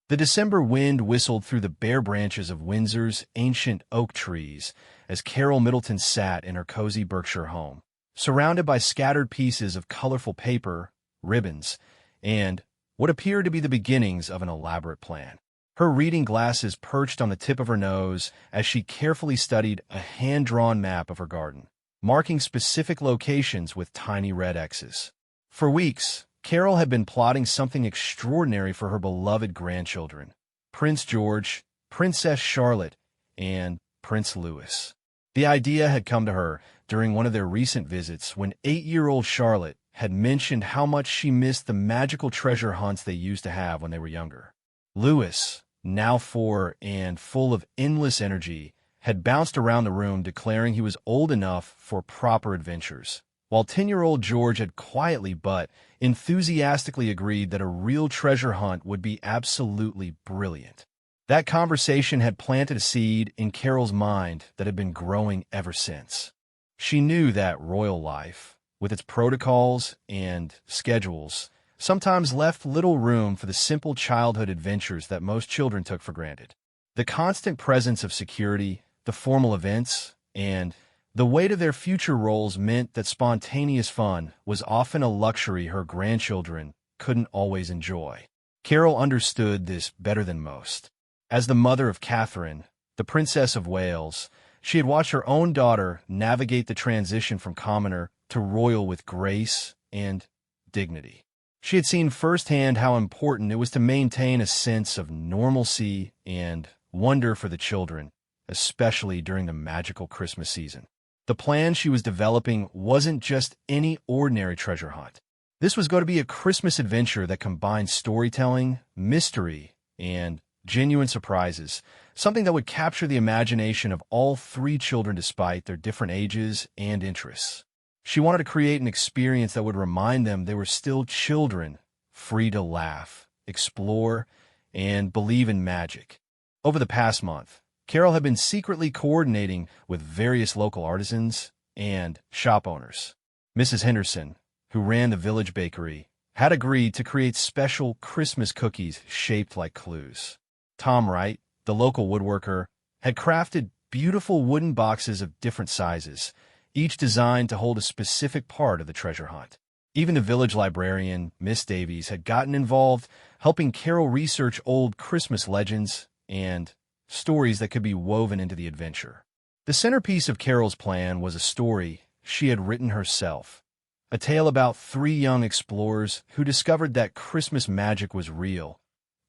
The December wind whistled through the bare branches of Windsor's ancient oak trees as Carole Middleton sat in her cozy Berkshire home, surrounded by scattered pieces of colorful paper, ribbons, and what appeared to be the beginnings of an elaborate plan. Her reading glasses perched on the tip of her nose as she carefully studied a hand-drawn map of her garden, marking specific locations with tiny red X's. For weeks, Carole had been plotting something extraordinary for her beloved grandchildren, Prince George, Princess Charlotte, and Prince Louis. The idea had come to her during one of their recent visits when 8-year-old Charlotte had mentioned how much she missed the magical treasure hunts they used to have when they were younger. Louis, now 4 and full of endless energy, had bounced around the room declaring he was old enough for proper adventures, while 10-year-old George had quietly but enthusiastically agreed that a real treasure hunt would be absolutely brilliant. That conversation had planted a seed in Carole's mind that had been growing ever since. She knew that royal life, with its protocols and schedules, sometimes left little room for the simple childhood adventures that most children took for granted. The constant presence of security, the formal events, and the weight of their future roles meant that spontaneous fun was often a luxury her grandchildren couldn't always enjoy. Carole understood this better than most. As the mother of Catherine, the Princess of Wales, she had watched her own daughter navigate the transition from commoner to royal with grace and dignity. She had seen firsthand how important it was to maintain a sense of normalcy and wonder for the children, especially during the magical Christmas season. The plan she was developing wasn't just any ordinary treasure hunt. This was going to be a Christmas adventure that combined storytelling, mystery, and genuine surprises, something that would capture the imagination of all 3 children despite their different ages and interests. She wanted to create an experience that would remind them they were still children, free to laugh, explore, and believe in magic. Over the past month, Carole had been secretly coordinating with various local artisans and shop owners. Mrs. Henderson, who ran the village bakery, had agreed to create special Christmas cookies shaped like clues. Tom Wright, the local woodworker, had crafted beautiful wooden boxes of different sizes, each designed to hold a specific part of the treasure hunt. Even the village librarian, Miss Davies, had gotten involved, helping Carole research old Christmas legends and stories that could be woven into the adventure. The centerpiece of Carole's plan was a story she had written herself, a tale about 3 young explorers who discovered that Christmas magic was real,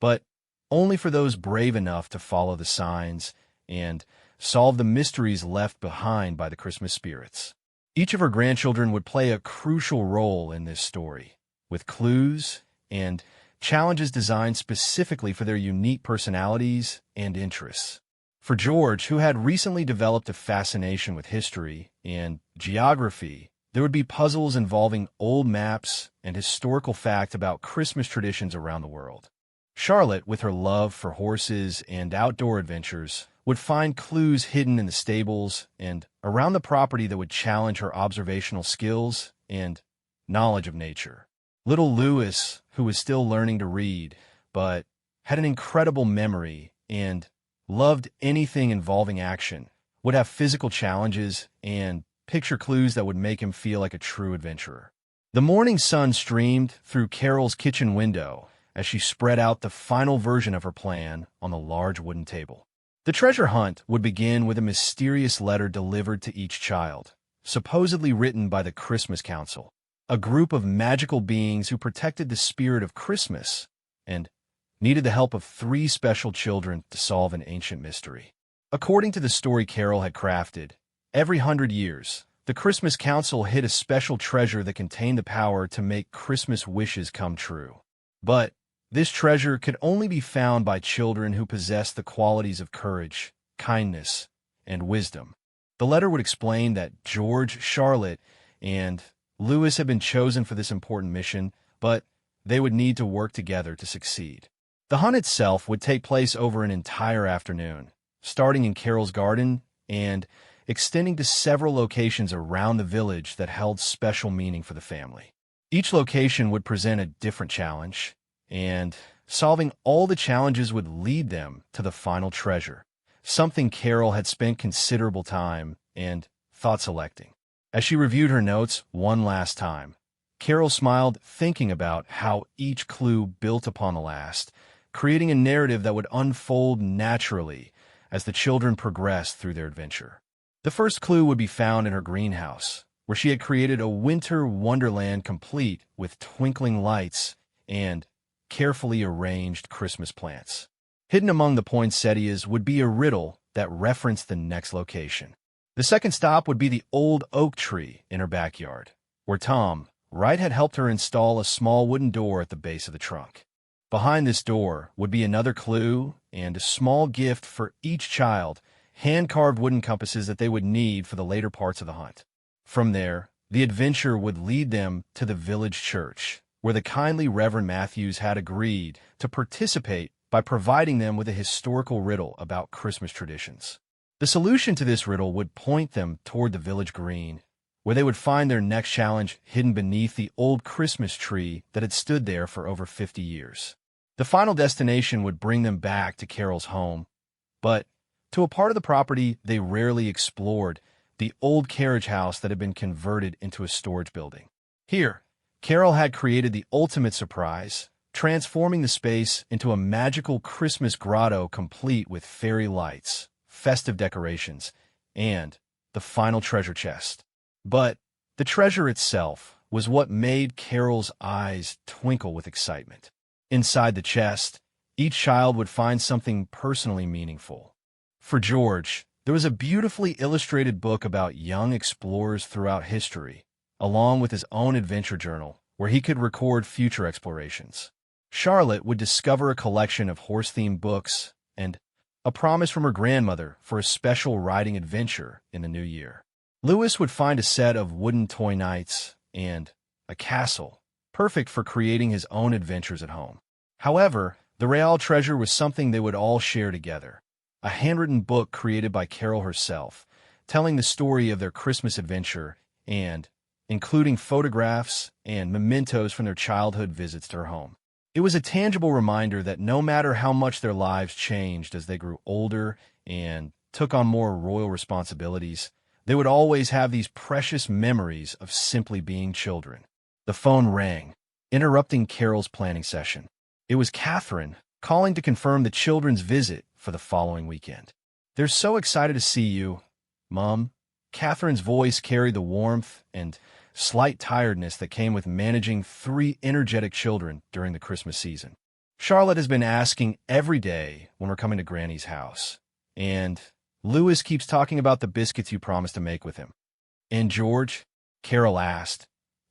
but only for those brave enough to follow the signs and solve the mysteries left behind by the Christmas spirits. Each of her grandchildren would play a crucial role in this story, with clues and challenges designed specifically for their unique personalities and interests. For George, who had recently developed a fascination with history and geography, there would be puzzles involving old maps and historical facts about Christmas traditions around the world. Charlotte, with her love for horses and outdoor adventures, would find clues hidden in the stables and around the property that would challenge her observational skills and knowledge of nature. Little Louis, who was still learning to read, but had an incredible memory and loved anything involving action, would have physical challenges and picture clues that would make him feel like a true adventurer. The morning sun streamed through Carole's kitchen window as she spread out the final version of her plan on the large wooden table. The treasure hunt would begin with a mysterious letter delivered to each child, supposedly written by the Christmas Council, a group of magical beings who protected the spirit of Christmas and needed the help of 3 special children to solve an ancient mystery. According to the story Carole had crafted, every 100 years, the Christmas Council hid a special treasure that contained the power to make Christmas wishes come true. But this treasure could only be found by children who possessed the qualities of courage, kindness, and wisdom. The letter would explain that George, Charlotte, and Louis had been chosen for this important mission, but they would need to work together to succeed. The hunt itself would take place over an entire afternoon, starting in Carole's garden and extending to several locations around the village that held special meaning for the family. Each location would present a different challenge, and solving all the challenges would lead them to the final treasure, something Carole had spent considerable time and thought selecting. As she reviewed her notes one last time, Carole smiled, thinking about how each clue built upon the last, creating a narrative that would unfold naturally as the children progressed through their adventure. The first clue would be found in her greenhouse, where she had created a winter wonderland complete with twinkling lights and carefully arranged Christmas plants. Hidden among the poinsettias would be a riddle that referenced the next location. The second stop would be the old oak tree in her backyard, where Tom Wright had helped her install a small wooden door at the base of the trunk. Behind this door would be another clue and a small gift for each child, hand-carved wooden compasses that they would need for the later parts of the hunt. From there, the adventure would lead them to the village church, where the kindly Reverend Matthews had agreed to participate by providing them with a historical riddle about Christmas traditions. The solution to this riddle would point them toward the village green, where they would find their next challenge hidden beneath the old Christmas tree that had stood there for over 50 years. The final destination would bring them back to Carole's home, but to a part of the property they rarely explored, the old carriage house that had been converted into a storage building. Here, Carole had created the ultimate surprise, transforming the space into a magical Christmas grotto complete with fairy lights, festive decorations, and the final treasure chest. But the treasure itself was what made Carole's eyes twinkle with excitement. Inside the chest, each child would find something personally meaningful. For George, there was a beautifully illustrated book about young explorers throughout history, along with his own adventure journal, where he could record future explorations. Charlotte would discover a collection of horse-themed books and a promise from her grandmother for a special riding adventure in the new year. Lewis would find a set of wooden toy knights and a castle, perfect for creating his own adventures at home. However, the real treasure was something they would all share together, a handwritten book created by Carole herself, telling the story of their Christmas adventure and including photographs and mementos from their childhood visits to her home. It was a tangible reminder that no matter how much their lives changed as they grew older and took on more royal responsibilities, they would always have these precious memories of simply being children. The phone rang, interrupting Carole's planning session. It was Catherine, calling to confirm the children's visit for the following weekend. "They're so excited to see you, Mom." Catherine's voice carried the warmth and slight tiredness that came with managing 3 energetic children during the Christmas season. "Charlotte has been asking every day when we're coming to Granny's house, and Lewis keeps talking about the biscuits you promised to make with him." "And George?" Carole asked,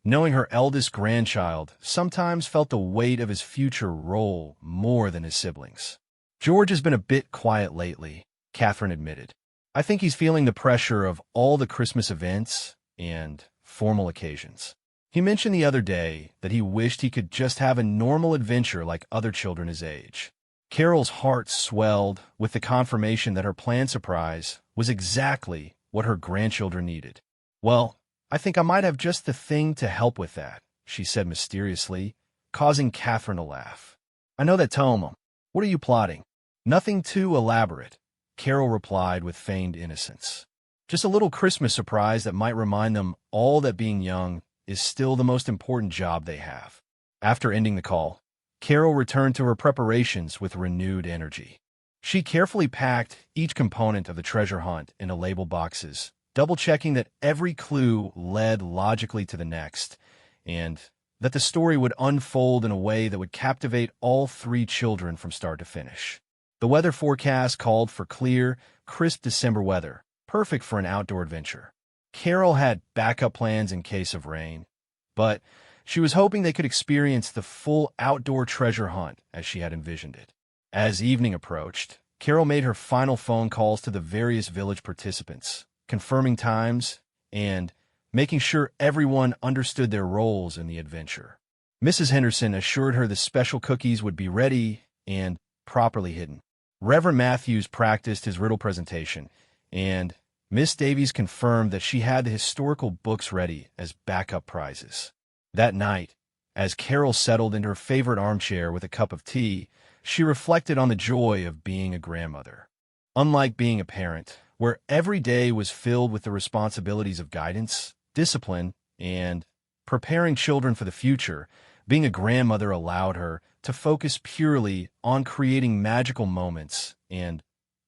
knowing her eldest grandchild sometimes felt the weight of his future role more than his siblings. "George has been a bit quiet lately," Catherine admitted. "I think he's feeling the pressure of all the Christmas events and formal occasions. He mentioned the other day that he wished he could just have a normal adventure like other children his age." Carole's heart swelled with the confirmation that her planned surprise was exactly what her grandchildren needed. "Well, I think I might have just the thing to help with that," she said mysteriously, causing Catherine to laugh. "I know that, Tom. What are you plotting?" "Nothing too elaborate," Carole replied with feigned innocence. "Just a little Christmas surprise that might remind them all that being young is still the most important job they have." After ending the call, Carole returned to her preparations with renewed energy. She carefully packed each component of the treasure hunt into label boxes, double-checking that every clue led logically to the next, and that the story would unfold in a way that would captivate all 3 children from start to finish. The weather forecast called for clear, crisp December weather, perfect for an outdoor adventure. Carole had backup plans in case of rain, but she was hoping they could experience the full outdoor treasure hunt as she had envisioned it. As evening approached, Carole made her final phone calls to the various village participants, confirming times and making sure everyone understood their roles in the adventure. Mrs. Henderson assured her the special cookies would be ready and properly hidden. Reverend Matthews practiced his riddle presentation, and Miss Davies confirmed that she had the historical books ready as backup prizes. That night, As Carole settled into her favorite armchair with a cup of tea, she reflected on the joy of being a grandmother. Unlike being a parent, where every day was filled with the responsibilities of guidance, discipline, and preparing children for the future, being a grandmother allowed her to focus purely on creating magical moments and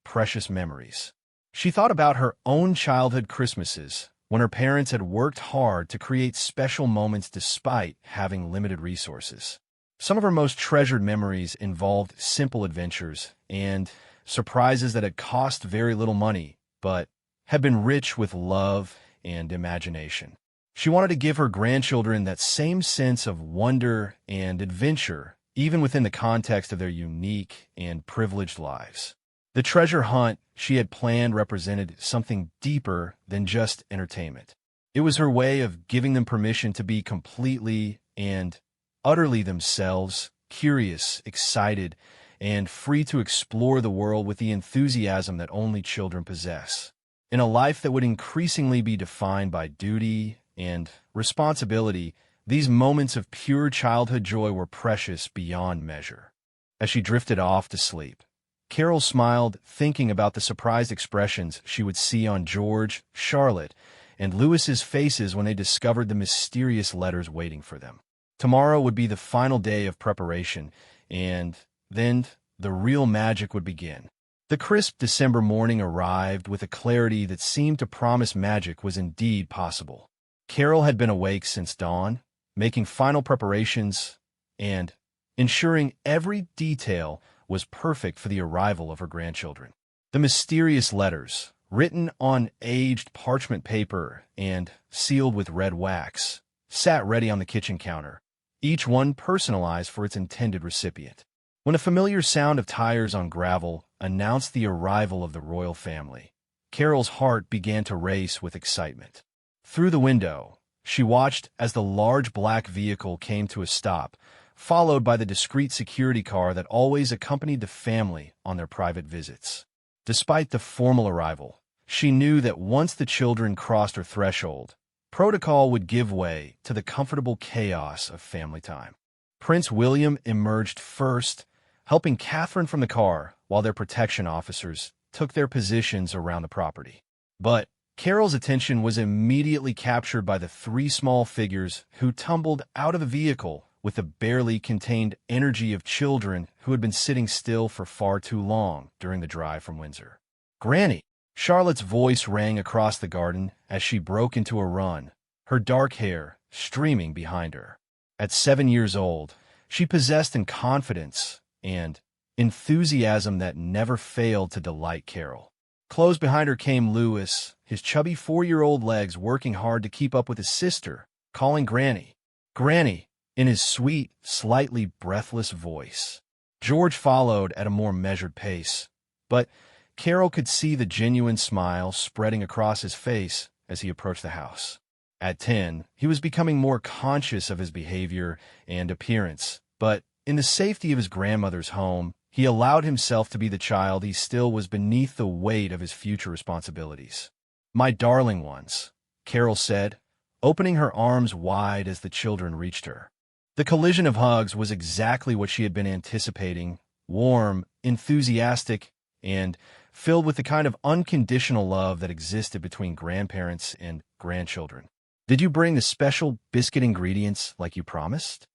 precious memories. She thought about her own childhood Christmases, when her parents had worked hard to create special moments despite having limited resources. Some of her most treasured memories involved simple adventures and surprises that had cost very little money, but had been rich with love and imagination. She wanted to give her grandchildren that same sense of wonder and adventure, even within the context of their unique and privileged lives. The treasure hunt she had planned represented something deeper than just entertainment. It was her way of giving them permission to be completely and utterly themselves, curious, excited, and free to explore the world with the enthusiasm that only children possess. In a life that would increasingly be defined by duty and responsibility, these moments of pure childhood joy were precious beyond measure. As she drifted off to sleep, Carole smiled, thinking about the surprised expressions she would see on George, Charlotte, and Louis's faces when they discovered the mysterious letters waiting for them. Tomorrow would be the final day of preparation, and then the real magic would begin. The crisp December morning arrived with a clarity that seemed to promise magic was indeed possible. Carole had been awake since dawn, making final preparations and ensuring every detail was perfect for the arrival of her grandchildren. The mysterious letters, written on aged parchment paper and sealed with red wax, sat ready on the kitchen counter, each one personalized for its intended recipient. When a familiar sound of tires on gravel announced the arrival of the royal family, Carole's heart began to race with excitement. Through the window, she watched as the large black vehicle came to a stop, followed by the discreet security car that always accompanied the family on their private visits. Despite the formal arrival, she knew that once the children crossed her threshold, protocol would give way to the comfortable chaos of family time. Prince William emerged first, helping Catherine from the car while their protection officers took their positions around the property. But Carole's attention was immediately captured by the three small figures who tumbled out of the vehicle with the barely contained energy of children who had been sitting still for far too long during the drive from Windsor. "Granny!" Charlotte's voice rang across the garden as she broke into a run, her dark hair streaming behind her. At 7 years old, she possessed a confidence and enthusiasm that never failed to delight Carole. Close behind her came Louis, his chubby 4-year-old legs working hard to keep up with his sister, calling Granny, "Granny," in his sweet, slightly breathless voice. George followed at a more measured pace, but Carole could see the genuine smile spreading across his face as he approached the house. At 10, he was becoming more conscious of his behavior and appearance, but in the safety of his grandmother's home, he allowed himself to be the child he still was beneath the weight of his future responsibilities. "My darling ones," Carole said, opening her arms wide as the children reached her. The collision of hugs was exactly what she had been anticipating, warm, enthusiastic, and filled with the kind of unconditional love that existed between grandparents and grandchildren. "Did you bring the special biscuit ingredients like you promised?"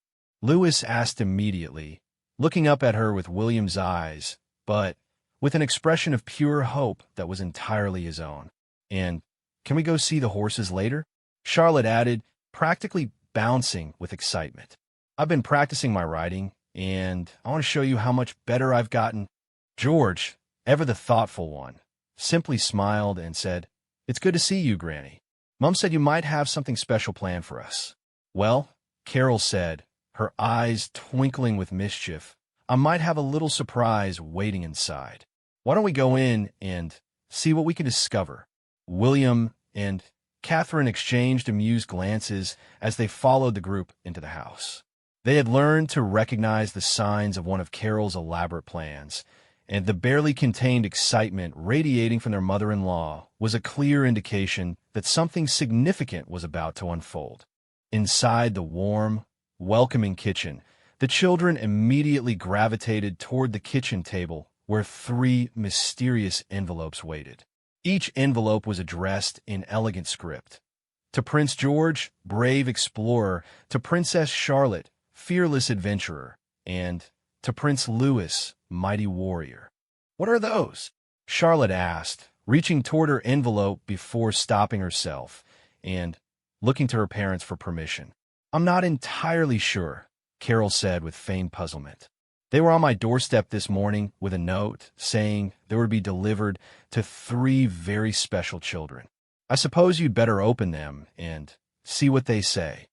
Louis asked immediately, looking up at her with William's eyes, but with an expression of pure hope that was entirely his own. "And can we go see the horses later?" Charlotte added, practically bouncing with excitement. "I've been practicing my riding, and I want to show you how much better I've gotten." George, ever the thoughtful one, simply smiled and said, "It's good to see you, Granny. Mom said you might have something special planned for us." "Well," Carole said, her eyes twinkling with mischief, "I might have a little surprise waiting inside. Why don't we go in and see what we can discover?" William and Catherine exchanged amused glances as they followed the group into the house. They had learned to recognize the signs of one of Carole's elaborate plans, and the barely contained excitement radiating from their mother-in-law was a clear indication that something significant was about to unfold. Inside the warm, welcoming kitchen, the children immediately gravitated toward the kitchen table where three mysterious envelopes waited. Each envelope was addressed in elegant script. To Prince George, brave explorer, to Princess Charlotte, fearless adventurer, and to Prince Louis, mighty warrior. "What are those?" Charlotte asked, reaching toward her envelope before stopping herself and looking to her parents for permission. "I'm not entirely sure," Carole said with feigned puzzlement. "They were on my doorstep this morning with a note saying they would be delivered to three very special children. I suppose you'd better open them and see what they say."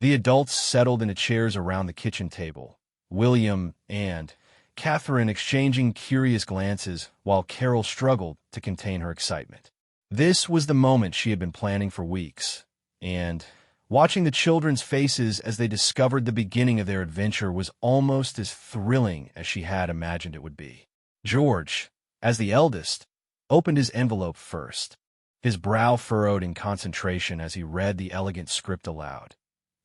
The adults settled into chairs around the kitchen table, William and Catherine exchanging curious glances while Carole struggled to contain her excitement. This was the moment she had been planning for weeks, and watching the children's faces as they discovered the beginning of their adventure was almost as thrilling as she had imagined it would be. George, as the eldest, opened his envelope first, his brow furrowed in concentration as he read the elegant script aloud.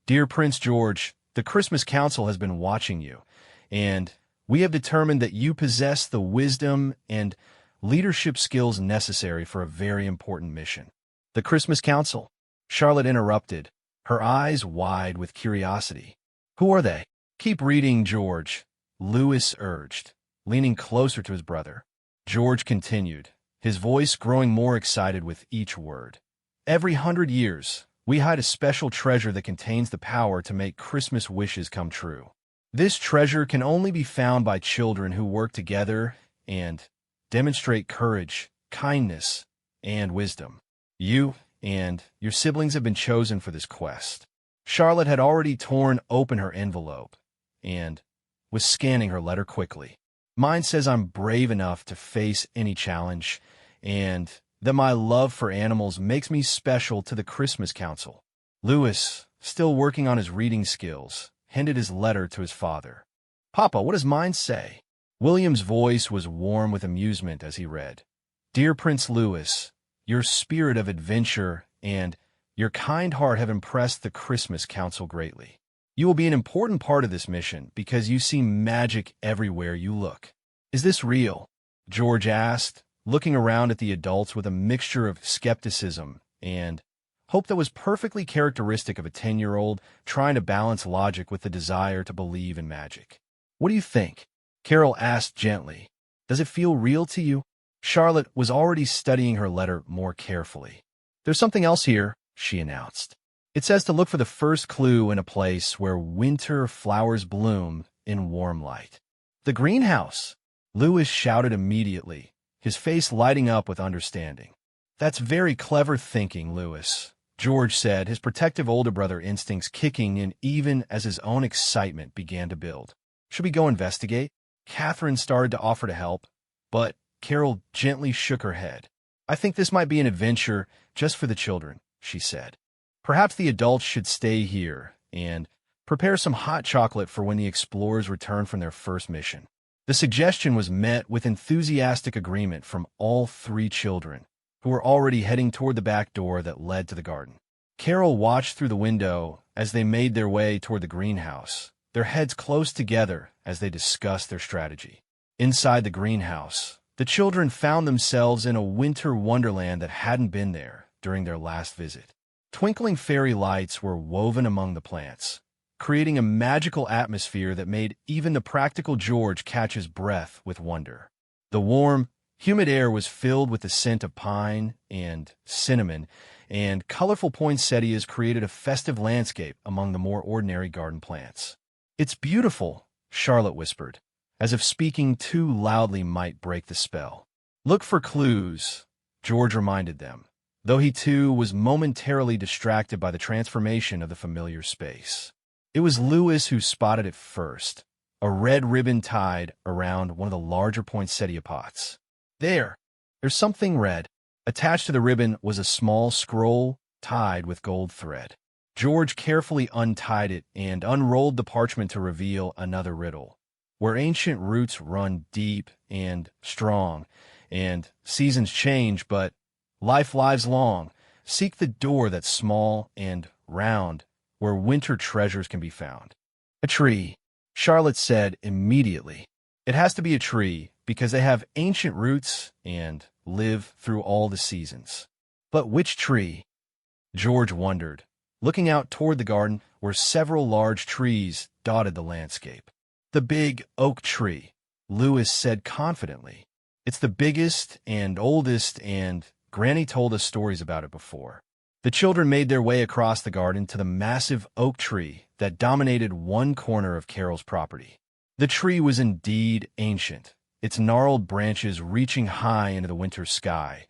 "Dear Prince George, the Christmas Council has been watching you, and we have determined that you possess the wisdom and leadership skills necessary for a very important mission." "The Christmas Council?" Charlotte interrupted, her eyes wide with curiosity. "Who are they?" "Keep reading, George," Louis urged, leaning closer to his brother. George continued, his voice growing more excited with each word. "Every 100 years, we hide a special treasure that contains the power to make Christmas wishes come true. This treasure can only be found by children who work together and demonstrate courage, kindness, and wisdom. You and your siblings have been chosen for this quest." Charlotte had already torn open her envelope and was scanning her letter quickly. "Mine says I'm brave enough to face any challenge, and that my love for animals makes me special to the Christmas Council." Louis, still working on his reading skills, handed his letter to his father. "Papa, what does mine say?" William's voice was warm with amusement as he read. "Dear Prince Louis, your spirit of adventure and your kind heart have impressed the Christmas Council greatly. You will be an important part of this mission because you see magic everywhere you look." "Is this real?" George asked, looking around at the adults with a mixture of skepticism and hope that was perfectly characteristic of a 10-year-old trying to balance logic with the desire to believe in magic. "What do you think?" Carole asked gently. "Does it feel real to you?" Charlotte was already studying her letter more carefully. "There's something else here," she announced. "It says to look for the first clue in a place where winter flowers bloom in warm light." "The greenhouse!" Louis shouted immediately, his face lighting up with understanding. "That's very clever thinking, Louis," George said, his protective older brother instincts kicking in even as his own excitement began to build. "Should we go investigate?" Catherine started to offer to help, but Carole gently shook her head. "I think this might be an adventure just for the children," she said. "Perhaps the adults should stay here and prepare some hot chocolate for when the explorers return from their first mission." The suggestion was met with enthusiastic agreement from all three children, who were already heading toward the back door that led to the garden. Carole watched through the window as they made their way toward the greenhouse, their heads close together as they discussed their strategy. Inside the greenhouse, the children found themselves in a winter wonderland that hadn't been there during their last visit. Twinkling fairy lights were woven among the plants, creating a magical atmosphere that made even the practical George catch his breath with wonder. The warm, humid air was filled with the scent of pine and cinnamon, and colorful poinsettias created a festive landscape among the more ordinary garden plants. "It's beautiful," Charlotte whispered, as if speaking too loudly might break the spell. "Look for clues," George reminded them, though he too was momentarily distracted by the transformation of the familiar space. It was Louis who spotted it first, a red ribbon tied around one of the larger poinsettia pots. There's something red." Attached to the ribbon was a small scroll tied with gold thread. George carefully untied it and unrolled the parchment to reveal another riddle. "Where ancient roots run deep and strong, and seasons change, but life lives long, seek the door that's small and round, where winter treasures can be found." A tree, Charlotte said immediately. It has to be a tree because they have ancient roots and live through all the seasons. But which tree? George wondered, looking out toward the garden where several large trees dotted the landscape. The big oak tree, Lewis said confidently. It's the biggest and oldest, and Granny told us stories about it before. The children made their way across the garden to the massive oak tree that dominated one corner of Carol's property. The tree was indeed ancient, its gnarled branches reaching high into the winter sky,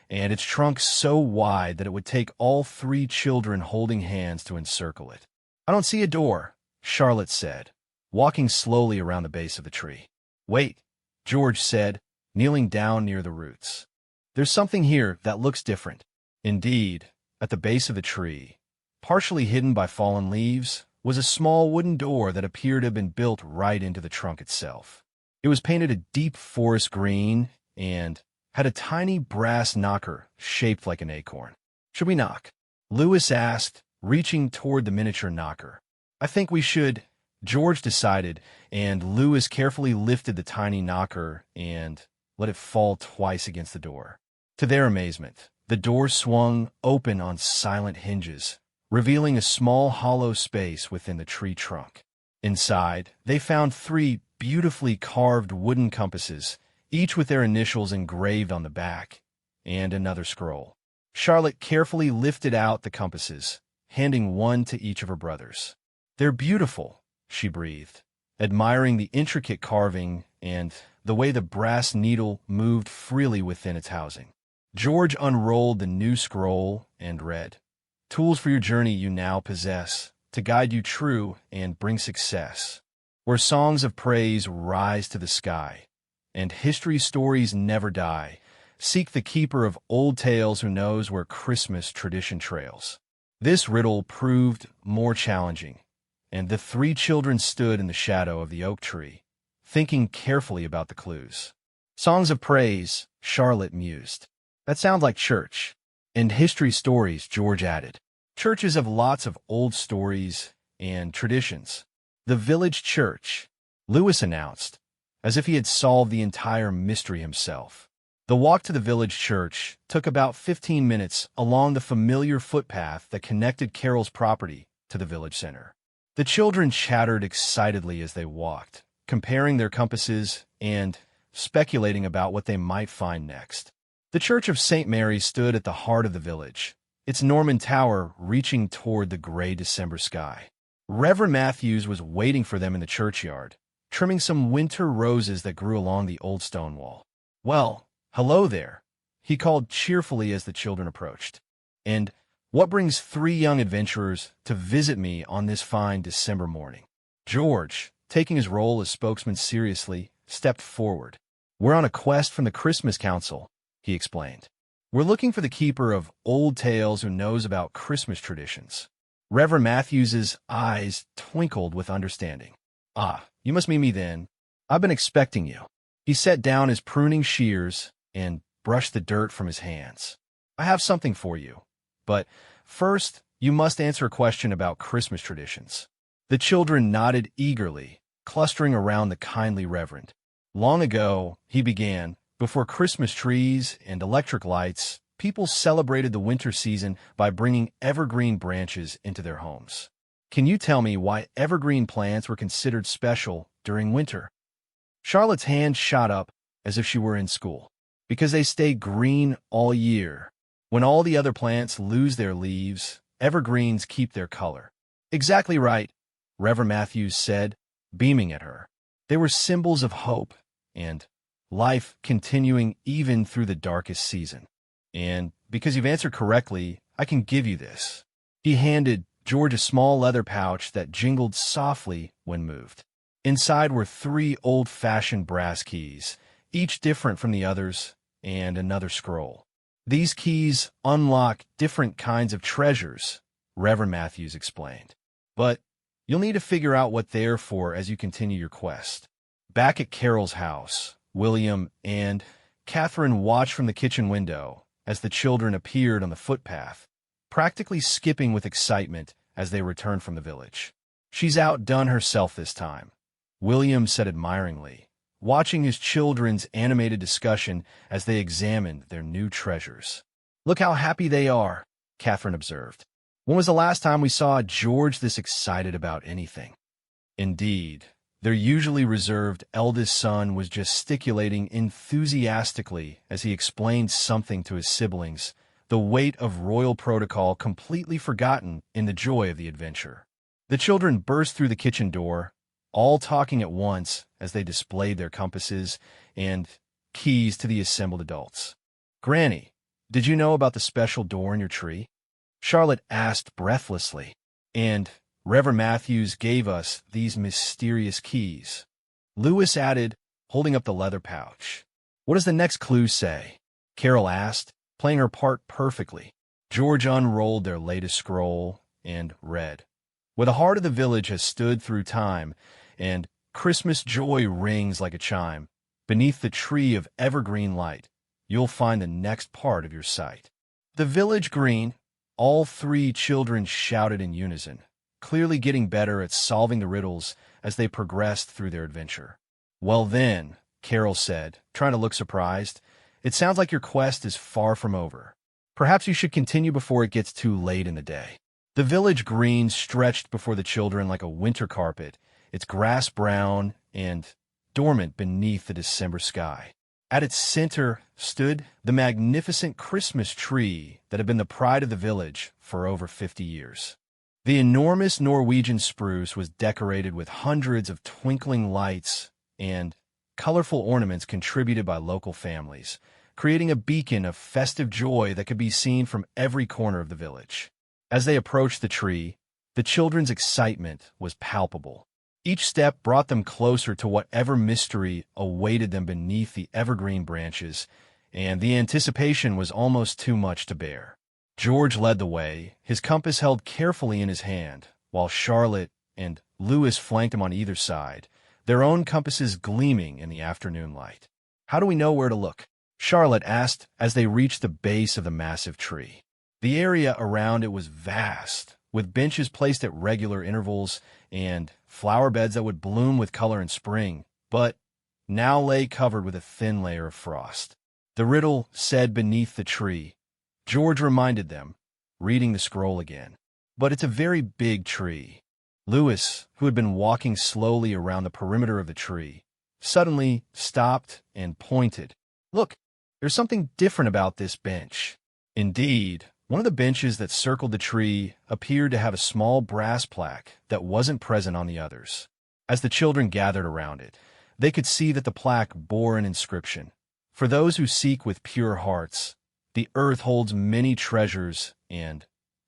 and its trunk so wide that it would take all three children holding hands to encircle it. "I don't see a door," Charlotte said, walking slowly around the base of the tree. "Wait," George said, kneeling down near the roots. "There's something here that looks different." Indeed, at the base of the tree, partially hidden by fallen leaves, was a small wooden door that appeared to have been built right into the trunk itself. It was painted a deep forest green and had a tiny brass knocker shaped like an acorn. "Should we knock?" Lewis asked, reaching toward the miniature knocker. "I think we should," George decided, and Lewis carefully lifted the tiny knocker and let it fall twice against the door. To their amazement, the door swung open on silent hinges, revealing a small hollow space within the tree trunk. Inside, they found three beautifully carved wooden compasses, each with their initials engraved on the back, and another scroll. Charlotte carefully lifted out the compasses, handing one to each of her brothers. "They're beautiful," she breathed, admiring the intricate carving and the way the brass needle moved freely within its housing. George unrolled the new scroll and read, "Tools for your journey you now possess, to guide you true and bring success. Where songs of praise rise to the sky, and history stories never die, seek the keeper of old tales who knows where Christmas tradition trails." This riddle proved more challenging, and the three children stood in the shadow of the oak tree, thinking carefully about the clues. "Songs of praise," Charlotte mused. "That sounds like church." "And history stories," George added. "Churches have lots of old stories and traditions." "The village church," Lewis announced, as if he had solved the entire mystery himself. The walk to the village church took about 15 minutes along the familiar footpath that connected Carol's property to the village center. The children chattered excitedly as they walked, comparing their compasses and speculating about what they might find next. The Church of St. Mary stood at the heart of the village, its Norman tower reaching toward the gray December sky. Reverend Matthews was waiting for them in the churchyard, trimming some winter roses that grew along the old stone wall. "Well, hello there," he called cheerfully as the children approached. "And what brings three young adventurers to visit me on this fine December morning?" George, taking his role as spokesman seriously, stepped forward. "We're on a quest from the Christmas Council," he explained. "We're looking for the keeper of old tales who knows about Christmas traditions." Reverend Matthews's eyes twinkled with understanding. "Ah, you must meet me then. I've been expecting you." He set down his pruning shears and brushed the dirt from his hands. "I have something for you. But first, you must answer a question about Christmas traditions." The children nodded eagerly, clustering around the kindly Reverend. "Long ago," he began, "before Christmas trees and electric lights, people celebrated the winter season by bringing evergreen branches into their homes. Can you tell me why evergreen plants were considered special during winter?" Charlotte's hand shot up as if she were in school. "Because they stay green all year. When all the other plants lose their leaves, evergreens keep their color." "Exactly right," Reverend Matthews said, beaming at her. "They were symbols of hope and life continuing even through the darkest season. And because you've answered correctly, I can give you this." He handed George a small leather pouch that jingled softly when moved. Inside were three old-fashioned brass keys, each different from the others, and another scroll. "These keys unlock different kinds of treasures," Reverend Matthews explained. "But you'll need to figure out what they're for as you continue your quest." Back at Carol's house, William and Catherine watched from the kitchen window as the children appeared on the footpath, practically skipping with excitement as they returned from the village. She's outdone herself this time, William said admiringly, watching his children's animated discussion as they examined their new treasures. Look how happy they are, Catherine observed. When was the last time we saw George this excited about anything? Indeed, their usually reserved eldest son was gesticulating enthusiastically as he explained something to his siblings, the weight of royal protocol completely forgotten in the joy of the adventure. The children burst through the kitchen door, all talking at once as they displayed their compasses and keys to the assembled adults. "Granny, did you know about the special door in your tree?" Charlotte asked breathlessly. "And Reverend Matthews gave us these mysterious keys," Lewis added, holding up the leather pouch. "What does the next clue say?" Carole asked, playing her part perfectly. George unrolled their latest scroll and read, "Where the heart of the village has stood through time, and Christmas joy rings like a chime, beneath the tree of evergreen light, you'll find the next part of your sight." "The village green," all three children shouted in unison, clearly getting better at solving the riddles as they progressed through their adventure. "Well then," Carole said, trying to look surprised, "it sounds like your quest is far from over. Perhaps you should continue before it gets too late in the day." The village green stretched before the children like a winter carpet, its grass brown and dormant beneath the December sky. At its center stood the magnificent Christmas tree that had been the pride of the village for over 50 years. The enormous Norwegian spruce was decorated with hundreds of twinkling lights and colorful ornaments contributed by local families, creating a beacon of festive joy that could be seen from every corner of the village. As they approached the tree, the children's excitement was palpable. Each step brought them closer to whatever mystery awaited them beneath the evergreen branches, and the anticipation was almost too much to bear. George led the way, his compass held carefully in his hand, while Charlotte and Lewis flanked him on either side, their own compasses gleaming in the afternoon light. "How do we know where to look?" Charlotte asked as they reached the base of the massive tree. The area around it was vast, with benches placed at regular intervals and flower beds that would bloom with color in spring, but now lay covered with a thin layer of frost. "The riddle said beneath the tree," George reminded them, reading the scroll again. "But it's a very big tree." Lewis, who had been walking slowly around the perimeter of the tree, suddenly stopped and pointed. "Look, there's something different about this bench." Indeed, one of the benches that circled the tree appeared to have a small brass plaque that wasn't present on the others. As the children gathered around it, they could see that the plaque bore an inscription: "For those who seek with pure hearts, the earth holds many treasures and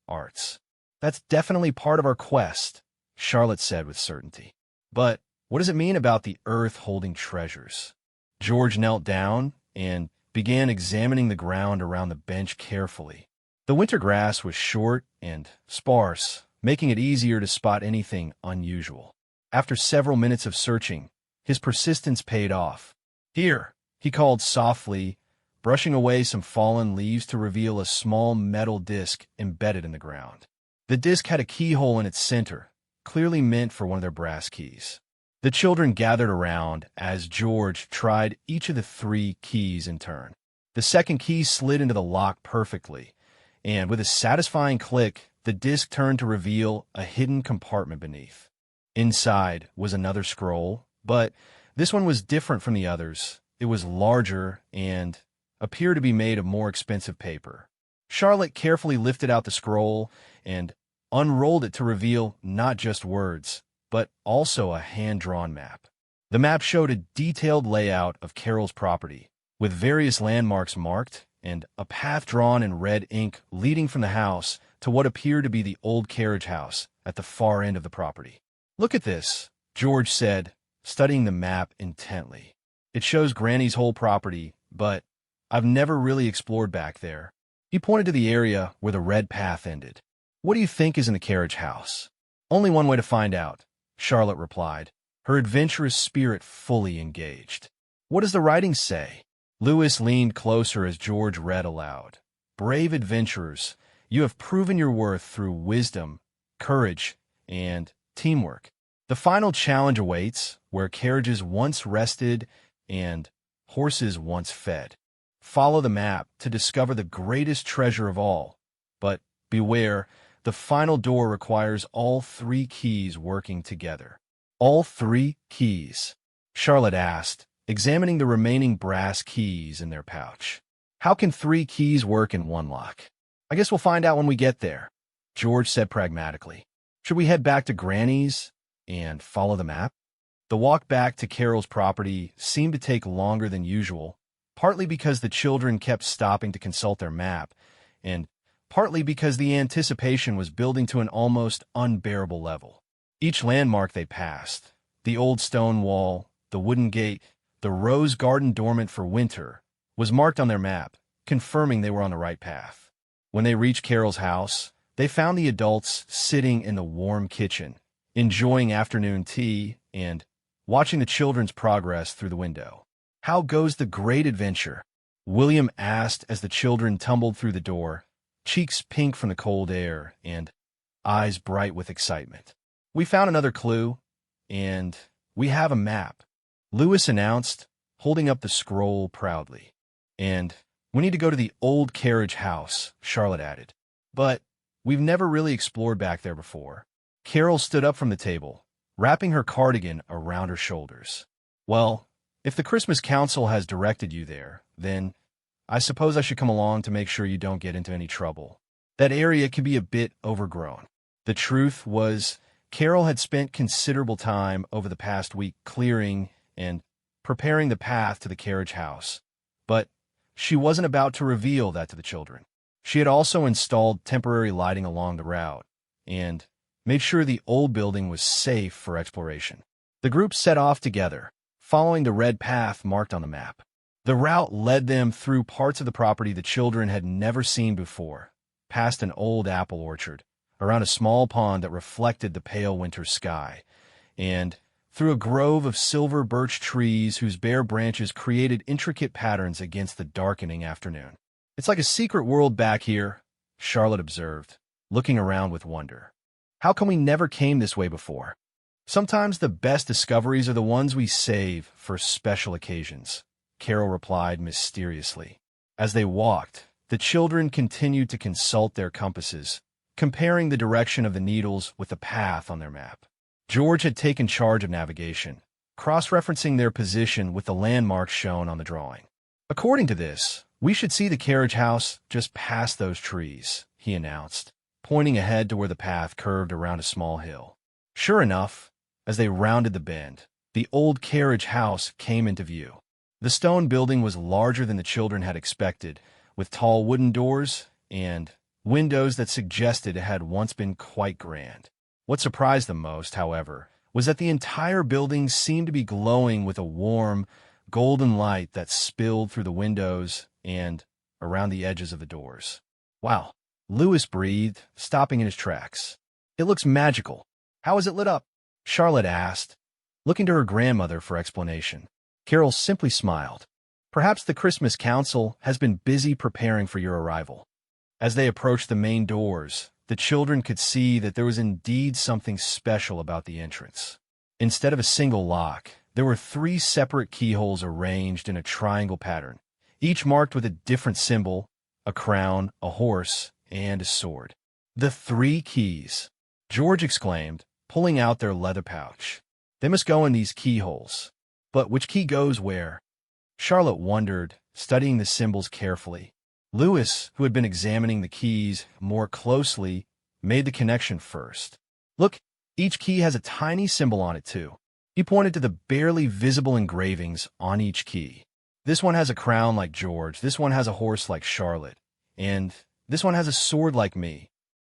arts." "That's definitely part of our quest," Charlotte said with certainty. "But what does it mean about the earth holding treasures?" George knelt down and began examining the ground around the bench carefully. The winter grass was short and sparse, making it easier to spot anything unusual. After several minutes of searching, his persistence paid off. "Here," he called softly, brushing away some fallen leaves to reveal a small metal disc embedded in the ground. The disc had a keyhole in its center, clearly meant for one of their brass keys. The children gathered around as George tried each of the three keys in turn. The second key slid into the lock perfectly, and with a satisfying click, the disc turned to reveal a hidden compartment beneath. Inside was another scroll, but this one was different from the others. It was larger and appeared to be made of more expensive paper. Charlotte carefully lifted out the scroll and unrolled it to reveal not just words, but also a hand-drawn map. The map showed a detailed layout of Carole's property, with various landmarks marked and a path drawn in red ink leading from the house to what appeared to be the old carriage house at the far end of the property. "Look at this," George said, studying the map intently. "It shows Granny's whole property, but I've never really explored back there." He pointed to the area where the red path ended. "What do you think is in the carriage house?" "Only one way to find out," Charlotte replied, her adventurous spirit fully engaged. "What does the writing say?" Lewis leaned closer as George read aloud. "Brave adventurers, you have proven your worth through wisdom, courage, and teamwork. The final challenge awaits, where carriages once rested and horses once fed. Follow the map to discover the greatest treasure of all. But beware, the final door requires all 3 keys working together. All 3 keys? Charlotte asked, examining the remaining brass keys in their pouch. How can 3 keys work in one lock? I guess we'll find out when we get there, George said pragmatically. Should we head back to Granny's and follow the map? The walk back to Carole's property seemed to take longer than usual, partly because the children kept stopping to consult their map, and partly because the anticipation was building to an almost unbearable level. Each landmark they passed, the old stone wall, the wooden gate, the rose garden dormant for winter, was marked on their map, confirming they were on the right path. When they reached Carole's house, they found the adults sitting in the warm kitchen, enjoying afternoon tea and watching the children's progress through the window. "How goes the great adventure?" William asked as the children tumbled through the door, cheeks pink from the cold air and eyes bright with excitement. "We found another clue, and we have a map," Lewis announced, holding up the scroll proudly. "And we need to go to the old carriage house," Charlotte added. "But we've never really explored back there before." Carole stood up from the table, wrapping her cardigan around her shoulders. "Well, if the Christmas Council has directed you there, then I suppose I should come along to make sure you don't get into any trouble. That area can be a bit overgrown." The truth was, Carole had spent considerable time over the past week clearing and preparing the path to the carriage house, but she wasn't about to reveal that to the children. She had also installed temporary lighting along the route and made sure the old building was safe for exploration. The group set off together, following the red path marked on the map. The route led them through parts of the property the children had never seen before, past an old apple orchard, around a small pond that reflected the pale winter sky, and through a grove of silver birch trees whose bare branches created intricate patterns against the darkening afternoon. "It's like a secret world back here," Charlotte observed, looking around with wonder. "How come we never came this way before?" "Sometimes the best discoveries are the ones we save for special occasions," Carole replied mysteriously. As they walked, the children continued to consult their compasses, comparing the direction of the needles with the path on their map. George had taken charge of navigation, cross-referencing their position with the landmarks shown on the drawing. "According to this, we should see the carriage house just past those trees," he announced, pointing ahead to where the path curved around a small hill. Sure enough, as they rounded the bend, the old carriage house came into view. The stone building was larger than the children had expected, with tall wooden doors and windows that suggested it had once been quite grand. What surprised them most, however, was that the entire building seemed to be glowing with a warm, golden light that spilled through the windows and around the edges of the doors. "Wow," Lewis breathed, stopping in his tracks. "It looks magical. How is it lit up?" Charlotte asked, looking to her grandmother for explanation. Carole simply smiled. "Perhaps the Christmas Council has been busy preparing for your arrival." As they approached the main doors, the children could see that there was indeed something special about the entrance. Instead of a single lock, there were 3 separate keyholes arranged in a triangle pattern, each marked with a different symbol: a crown, a horse, and a sword. "The 3 keys," George exclaimed, pulling out their leather pouch. "They must go in these keyholes. But which key goes where?" Charlotte wondered, studying the symbols carefully. Lewis, who had been examining the keys more closely, made the connection first. "Look, each key has a tiny symbol on it, too." He pointed to the barely visible engravings on each key. "This one has a crown like George, this one has a horse like Charlotte, and this one has a sword like me."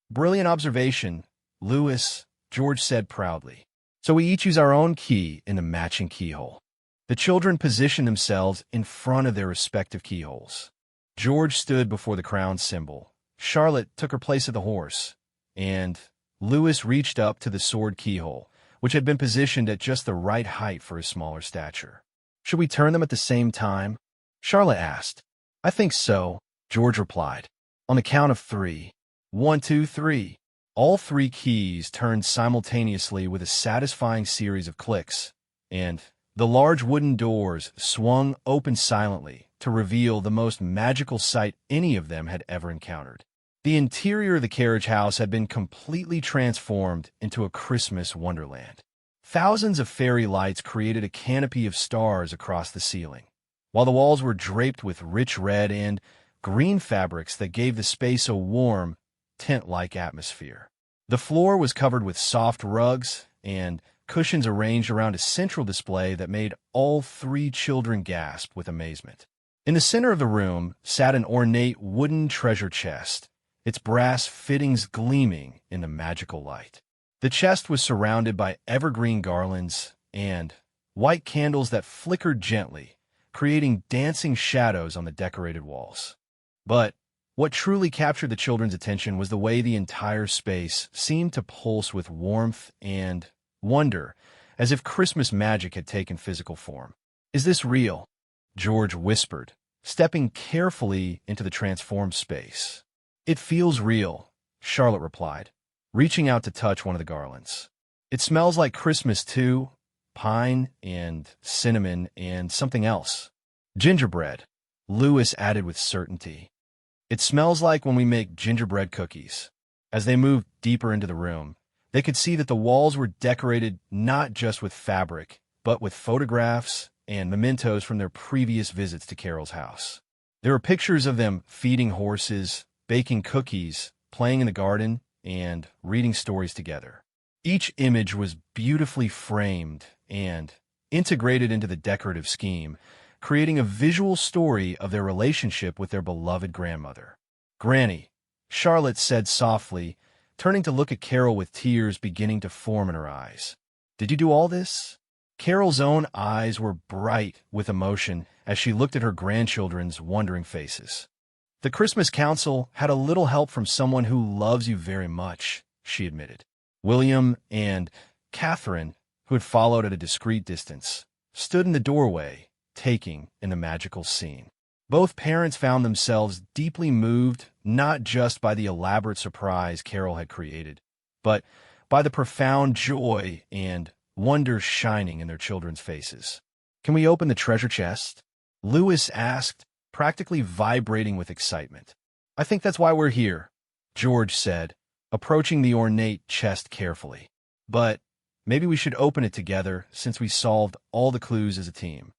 "Brilliant observation, Lewis," George said proudly. "So we each use our own key in the matching keyhole." The children positioned themselves in front of their respective keyholes. George stood before the crown symbol. Charlotte took her place at the horse, and Lewis reached up to the sword keyhole, which had been positioned at just the right height for his smaller stature. "Should we turn them at the same time?" Charlotte asked. "I think so," George replied. "On the count of 3. 1, 2, 3. All three keys turned simultaneously with a satisfying series of clicks, and the large wooden doors swung open silently to reveal the most magical sight any of them had ever encountered. The interior of the carriage house had been completely transformed into a Christmas wonderland. Thousands of fairy lights created a canopy of stars across the ceiling, while the walls were draped with rich red and green fabrics that gave the space a warm, tent-like atmosphere. The floor was covered with soft rugs and cushions arranged around a central display that made all three children gasp with amazement. In the center of the room sat an ornate wooden treasure chest, its brass fittings gleaming in the magical light. The chest was surrounded by evergreen garlands and white candles that flickered gently, creating dancing shadows on the decorated walls. But what truly captured the children's attention was the way the entire space seemed to pulse with warmth and wonder, as if Christmas magic had taken physical form. "Is this real?" George whispered, stepping carefully into the transformed space. "It feels real," Charlotte replied, reaching out to touch one of the garlands. "It smells like Christmas too, pine and cinnamon and something else." "Gingerbread," Lewis added with certainty. "It smells like when we make gingerbread cookies." As they moved deeper into the room, they could see that the walls were decorated not just with fabric, but with photographs and mementos from their previous visits to Carol's house. There were pictures of them feeding horses, baking cookies, playing in the garden, and reading stories together. Each image was beautifully framed and integrated into the decorative scheme, creating a visual story of their relationship with their beloved grandmother. "Granny," Charlotte said softly, turning to look at Carole with tears beginning to form in her eyes. "Did you do all this?" Carol's own eyes were bright with emotion as she looked at her grandchildren's wondering faces. "The Christmas Council had a little help from someone who loves you very much," she admitted. William and Catherine, who had followed at a discreet distance, stood in the doorway, taking in the magical scene. Both parents found themselves deeply moved not just by the elaborate surprise Carole had created, but by the profound joy and wonder shining in their children's faces. "Can we open the treasure chest?" Lewis asked, practically vibrating with excitement. "I think that's why we're here," George said, approaching the ornate chest carefully. "But maybe we should open it together since we solved all the clues as a team."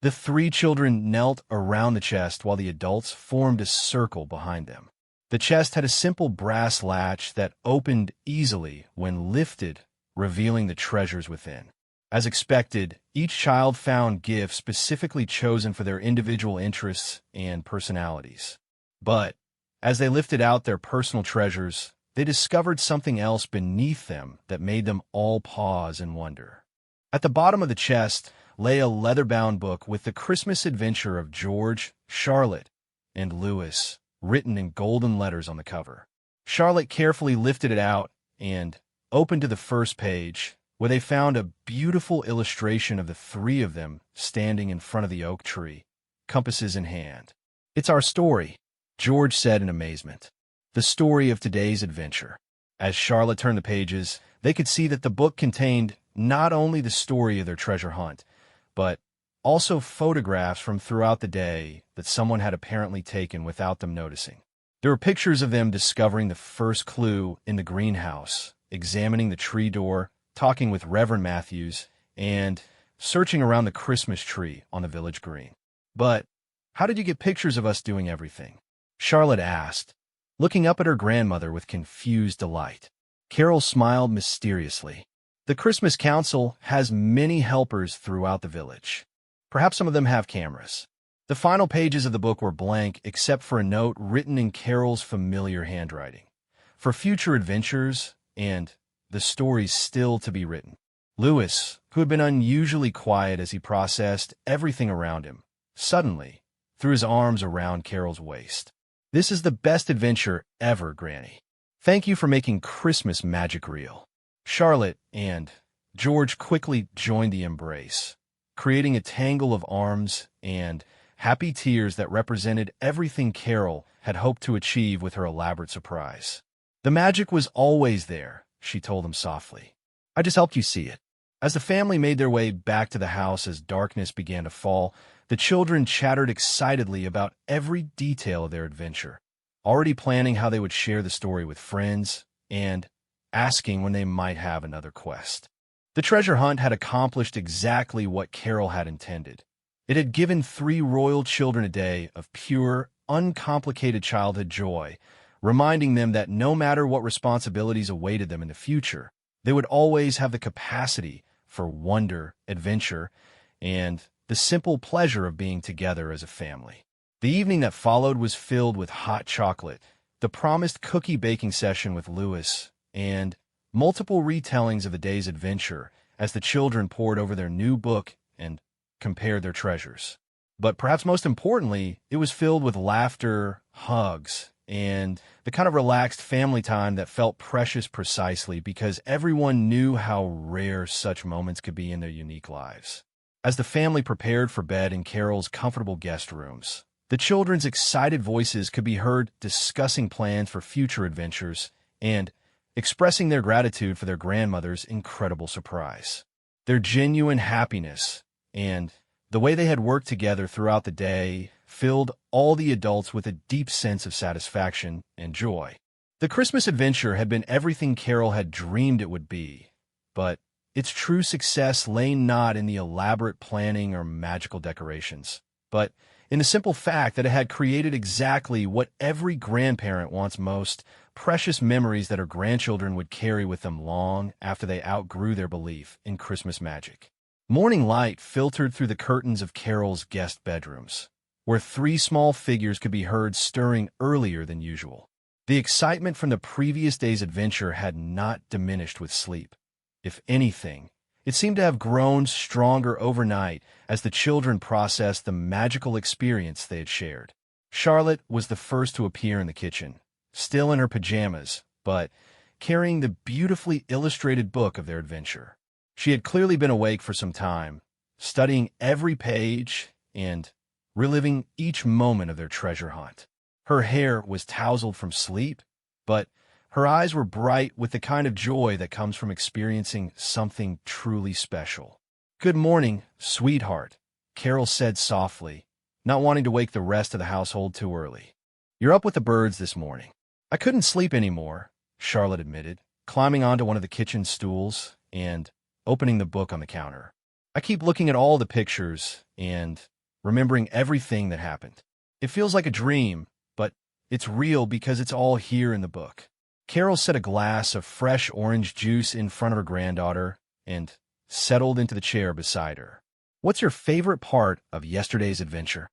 The three children knelt around the chest while the adults formed a circle behind them. The chest had a simple brass latch that opened easily when lifted, revealing the treasures within. As expected, each child found gifts specifically chosen for their individual interests and personalities. But as they lifted out their personal treasures, they discovered something else beneath them that made them all pause and wonder. At the bottom of the chest lay a leather-bound book with the Christmas adventure of George, Charlotte, and Lewis, written in golden letters on the cover. Charlotte carefully lifted it out and opened to the first page, where they found a beautiful illustration of the three of them standing in front of the oak tree, compasses in hand. "It's our story," George said in amazement. "The story of today's adventure." As Charlotte turned the pages, they could see that the book contained not only the story of their treasure hunt, but also photographs from throughout the day that someone had apparently taken without them noticing. There were pictures of them discovering the first clue in the greenhouse, examining the tree door, talking with Reverend Matthews, and searching around the Christmas tree on the village green. "But how did you get pictures of us doing everything?" Charlotte asked, looking up at her grandmother with confused delight. Carole smiled mysteriously. "The Christmas Council has many helpers throughout the village. Perhaps some of them have cameras." The final pages of the book were blank except for a note written in Carole's familiar handwriting. For future adventures and the stories still to be written. Lewis, who had been unusually quiet as he processed everything around him, suddenly threw his arms around Carole's waist. "This is the best adventure ever, Granny. Thank you for making Christmas magic real." Charlotte and George quickly joined the embrace, creating a tangle of arms and happy tears that represented everything Carole had hoped to achieve with her elaborate surprise. "The magic was always there," she told him softly. "I just helped you see it." As the family made their way back to the house as darkness began to fall, the children chattered excitedly about every detail of their adventure, already planning how they would share the story with friends and asking when they might have another quest. The treasure hunt had accomplished exactly what Carole had intended. It had given 3 royal children a day of pure, uncomplicated childhood joy, reminding them that no matter what responsibilities awaited them in the future, they would always have the capacity for wonder, adventure, and the simple pleasure of being together as a family. The evening that followed was filled with hot chocolate, the promised cookie baking session with Lewis, and multiple retellings of the day's adventure as the children pored over their new book and compared their treasures. But perhaps most importantly, it was filled with laughter, hugs, and the kind of relaxed family time that felt precious precisely because everyone knew how rare such moments could be in their unique lives. As the family prepared for bed in Carole's comfortable guest rooms, the children's excited voices could be heard discussing plans for future adventures and expressing their gratitude for their grandmother's incredible surprise. Their genuine happiness and the way they had worked together throughout the day filled all the adults with a deep sense of satisfaction and joy. The Christmas adventure had been everything Carole had dreamed it would be, but its true success lay not in the elaborate planning or magical decorations, but in the simple fact that it had created exactly what every grandparent wants most: precious memories that her grandchildren would carry with them long after they outgrew their belief in Christmas magic. Morning light filtered through the curtains of Carole's guest bedrooms, where 3 small figures could be heard stirring earlier than usual. The excitement from the previous day's adventure had not diminished with sleep. If anything, it seemed to have grown stronger overnight as the children processed the magical experience they had shared. Charlotte was the first to appear in the kitchen, still in her pajamas, but carrying the beautifully illustrated book of their adventure. She had clearly been awake for some time, studying every page and reliving each moment of their treasure hunt. Her hair was tousled from sleep, but her eyes were bright with the kind of joy that comes from experiencing something truly special. "Good morning, sweetheart," Carole said softly, not wanting to wake the rest of the household too early. "You're up with the birds this morning." "I couldn't sleep anymore," Charlotte admitted, climbing onto one of the kitchen stools and opening the book on the counter. "I keep looking at all the pictures and remembering everything that happened. It feels like a dream, but it's real because it's all here in the book." Carole set a glass of fresh orange juice in front of her granddaughter and settled into the chair beside her. "What's your favorite part of yesterday's adventure?"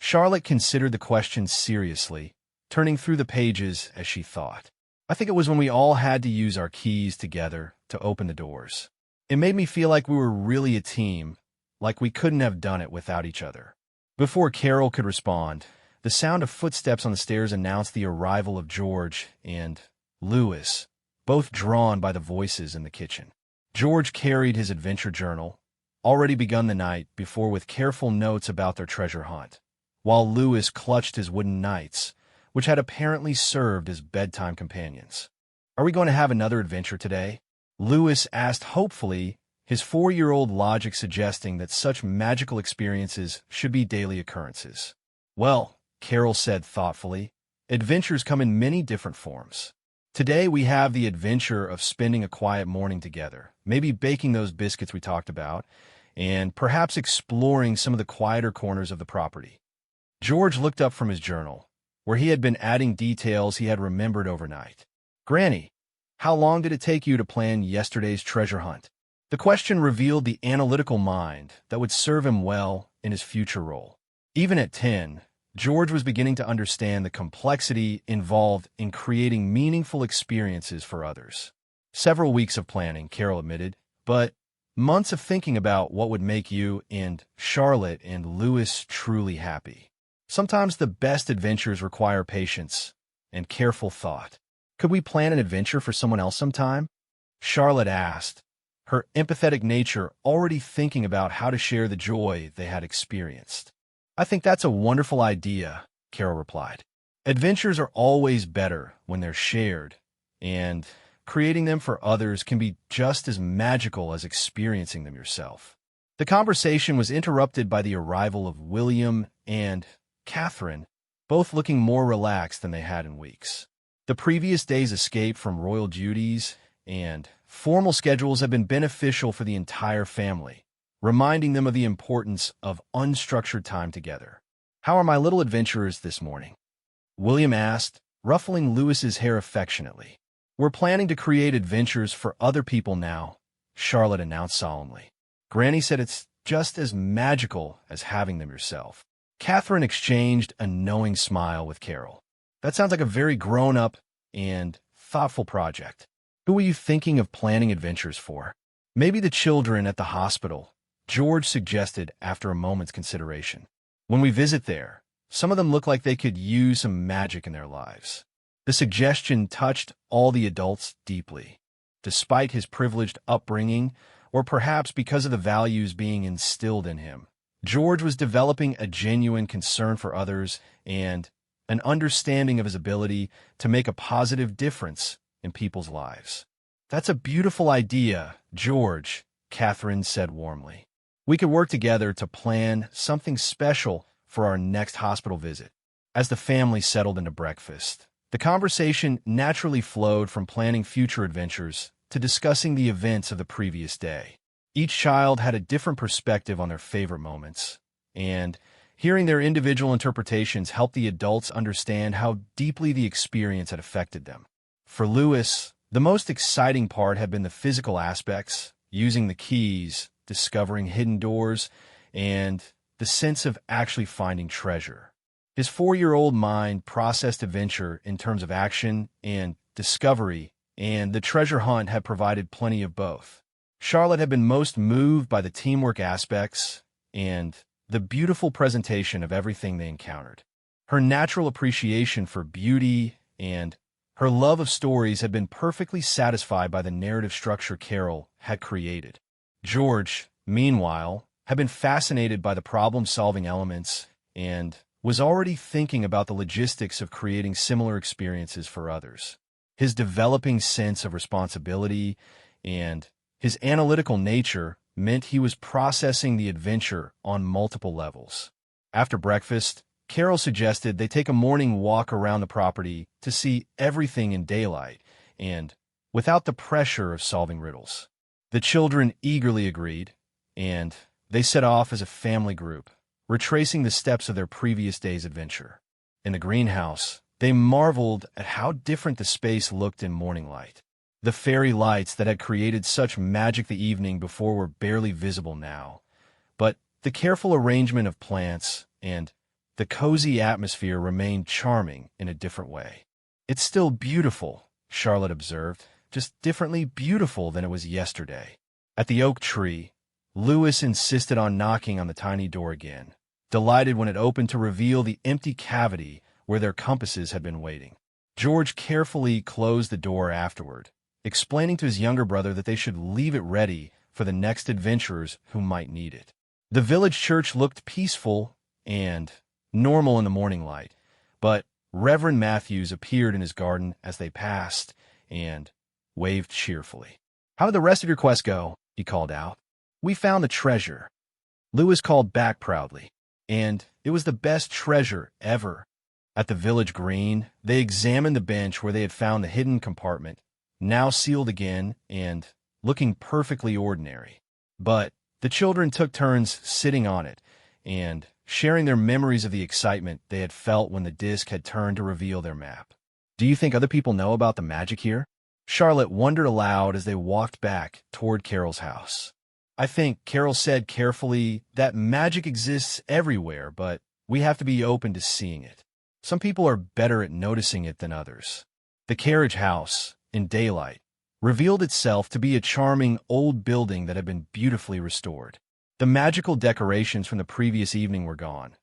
Charlotte considered the question seriously, turning through the pages as she thought. "I think it was when we all had to use our keys together to open the doors. It made me feel like we were really a team, like we couldn't have done it without each other." Before Carole could respond, the sound of footsteps on the stairs announced the arrival of George and Lewis, both drawn by the voices in the kitchen. George carried his adventure journal, already begun the night before with careful notes about their treasure hunt, while Lewis clutched his wooden knights, which had apparently served as bedtime companions. "Are we going to have another adventure today?" Lewis asked hopefully, his 4-year-old logic suggesting that such magical experiences should be daily occurrences. "Well," Carole said thoughtfully, "adventures come in many different forms. Today we have the adventure of spending a quiet morning together, maybe baking those biscuits we talked about, and perhaps exploring some of the quieter corners of the property." George looked up from his journal, where he had been adding details he had remembered overnight. "Granny, how long did it take you to plan yesterday's treasure hunt?" The question revealed the analytical mind that would serve him well in his future role. Even at 10, George was beginning to understand the complexity involved in creating meaningful experiences for others. "Several weeks of planning," Carole admitted, "but months of thinking about what would make you and Charlotte and Lewis truly happy." Sometimes the best adventures require patience and careful thought. "Could we plan an adventure for someone else sometime?" Charlotte asked, her empathetic nature already thinking about how to share the joy they had experienced. "I think that's a wonderful idea," Carole replied. "Adventures are always better when they're shared, and creating them for others can be just as magical as experiencing them yourself. The conversation was interrupted by the arrival of William and Catherine, both looking more relaxed than they had in weeks. The previous day's escape from royal duties and formal schedules have been beneficial for the entire family, reminding them of the importance of unstructured time together. "How are my little adventurers this morning?" William asked, ruffling Louis's hair affectionately. "We're planning to create adventures for other people now," Charlotte announced solemnly. "Granny said it's just as magical as having them yourself." Catherine exchanged a knowing smile with Carole. "That sounds like a very grown-up and thoughtful project. Who were you thinking of planning adventures for?" "Maybe the children at the hospital," George suggested after a moment's consideration. "When we visit there, some of them look like they could use some magic in their lives." The suggestion touched all the adults deeply. Despite his privileged upbringing, or perhaps because of the values being instilled in him, George was developing a genuine concern for others and an understanding of his ability to make a positive difference in people's lives. "That's a beautiful idea, George," Catherine said warmly. "We could work together to plan something special for our next hospital visit." As the family settled into breakfast, the conversation naturally flowed from planning future adventures to discussing the events of the previous day. Each child had a different perspective on their favorite moments, and hearing their individual interpretations helped the adults understand how deeply the experience had affected them. For Louis, the most exciting part had been the physical aspects, using the keys, discovering hidden doors, and the sense of actually finding treasure. His 4-year-old mind processed adventure in terms of action and discovery, and the treasure hunt had provided plenty of both. Charlotte had been most moved by the teamwork aspects and the beautiful presentation of everything they encountered. Her natural appreciation for beauty and her love of stories had been perfectly satisfied by the narrative structure Carole had created. George, meanwhile, had been fascinated by the problem-solving elements and was already thinking about the logistics of creating similar experiences for others. His developing sense of responsibility and his analytical nature meant he was processing the adventure on multiple levels. After breakfast, Carole suggested they take a morning walk around the property to see everything in daylight and without the pressure of solving riddles. The children eagerly agreed, and they set off as a family group, retracing the steps of their previous day's adventure. In the greenhouse, they marveled at how different the space looked in morning light. The fairy lights that had created such magic the evening before were barely visible now, but the careful arrangement of plants and the cozy atmosphere remained charming in a different way. "It's still beautiful," Charlotte observed, "just differently beautiful than it was yesterday." At the oak tree, Louis insisted on knocking on the tiny door again, delighted when it opened to reveal the empty cavity where their compasses had been waiting. George carefully closed the door afterward, explaining to his younger brother that they should leave it ready for the next adventurers who might need it. The village church looked peaceful and normal in the morning light, but Reverend Matthews appeared in his garden as they passed and waved cheerfully. "How did the rest of your quest go?" he called out. "We found the treasure," Louis called back proudly, "and it was the best treasure ever." At the village green, they examined the bench where they had found the hidden compartment, now sealed again and looking perfectly ordinary. But the children took turns sitting on it and sharing their memories of the excitement they had felt when the disc had turned to reveal their map. "Do you think other people know about the magic here?" Charlotte wondered aloud as they walked back toward Carole's house. "I think," Carole said carefully, "that magic exists everywhere, but we have to be open to seeing it. Some people are better at noticing it than others." The carriage house, in daylight, revealed itself to be a charming old building that had been beautifully restored. The magical decorations from the previous evening were gone,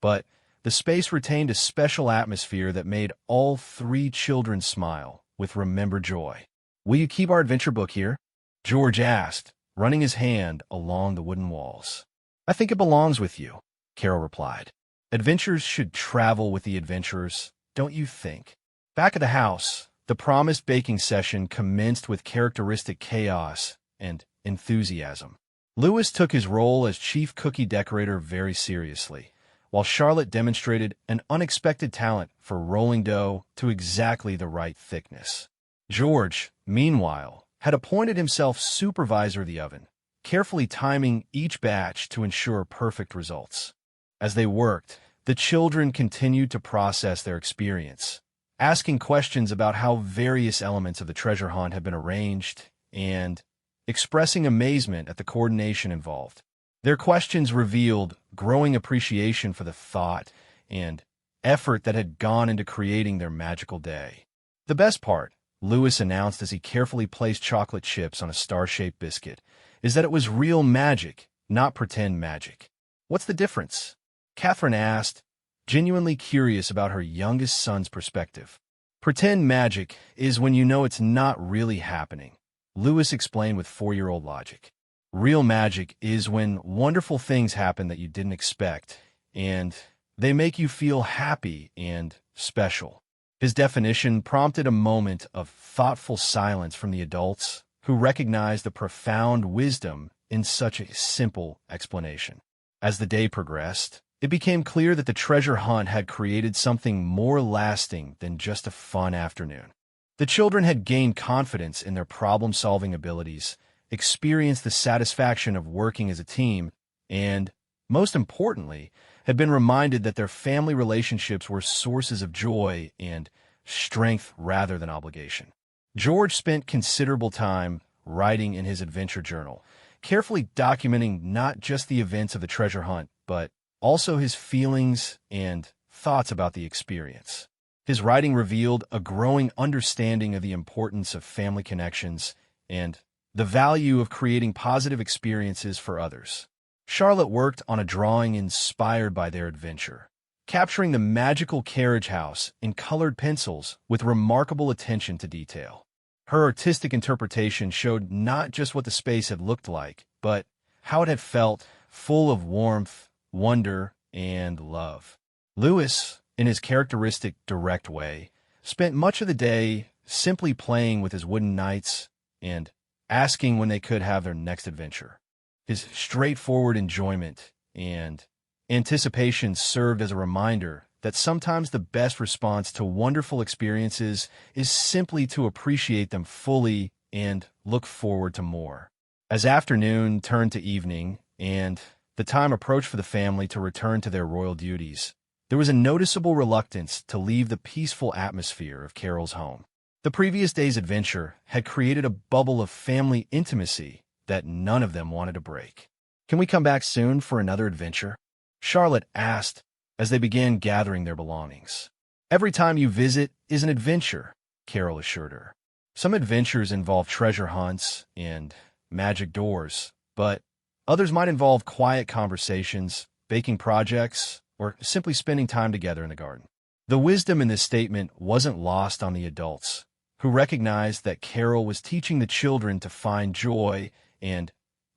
but the space retained a special atmosphere that made all 3 children smile with remembered joy. "Will you keep our adventure book here?" George asked, running his hand along the wooden walls. "I think it belongs with you," Carole replied. "Adventures should travel with the adventurers, don't you think?" Back at the house, The promised baking session commenced with characteristic chaos and enthusiasm. Lewis took his role as chief cookie decorator very seriously, while Charlotte demonstrated an unexpected talent for rolling dough to exactly the right thickness. George, meanwhile, had appointed himself supervisor of the oven, carefully timing each batch to ensure perfect results. As they worked, the children continued to process their experience, asking questions about how various elements of the treasure hunt had been arranged and expressing amazement at the coordination involved. Their questions revealed growing appreciation for the thought and effort that had gone into creating their magical day. The best part, Lewis announced as he carefully placed chocolate chips on a star-shaped biscuit, is that it was real magic, not pretend magic. "What's the difference?" Catherine asked, genuinely curious about her youngest son's perspective. "Pretend magic is when you know it's not really happening," Lewis explained with 4-year-old logic. "Real magic is when wonderful things happen that you didn't expect, and they make you feel happy and special." His definition prompted a moment of thoughtful silence from the adults, who recognized the profound wisdom in such a simple explanation. As the day progressed, it became clear that the treasure hunt had created something more lasting than just a fun afternoon. The children had gained confidence in their problem-solving abilities, experienced the satisfaction of working as a team, and, most importantly, had been reminded that their family relationships were sources of joy and strength rather than obligation. George spent considerable time writing in his adventure journal, carefully documenting not just the events of the treasure hunt, but also his feelings and thoughts about the experience. His writing revealed a growing understanding of the importance of family connections and the value of creating positive experiences for others. Charlotte worked on a drawing inspired by their adventure, capturing the magical carriage house in colored pencils with remarkable attention to detail. Her artistic interpretation showed not just what the space had looked like, but how it had felt, full of warmth, wonder, and love. Lewis, in his characteristic direct way, spent much of the day simply playing with his wooden knights and asking when they could have their next adventure. His straightforward enjoyment and anticipation served as a reminder that sometimes the best response to wonderful experiences is simply to appreciate them fully and look forward to more. As afternoon turned to evening and the time approached for the family to return to their royal duties, there was a noticeable reluctance to leave the peaceful atmosphere of Carole's home. The previous day's adventure had created a bubble of family intimacy that none of them wanted to break. "Can we come back soon for another adventure?" Charlotte asked as they began gathering their belongings. "Every time you visit is an adventure," Carole assured her. "Some adventures involve treasure hunts and magic doors, but others might involve quiet conversations, baking projects, or simply spending time together in the garden." The wisdom in this statement wasn't lost on the adults, who recognized that Carole was teaching the children to find joy and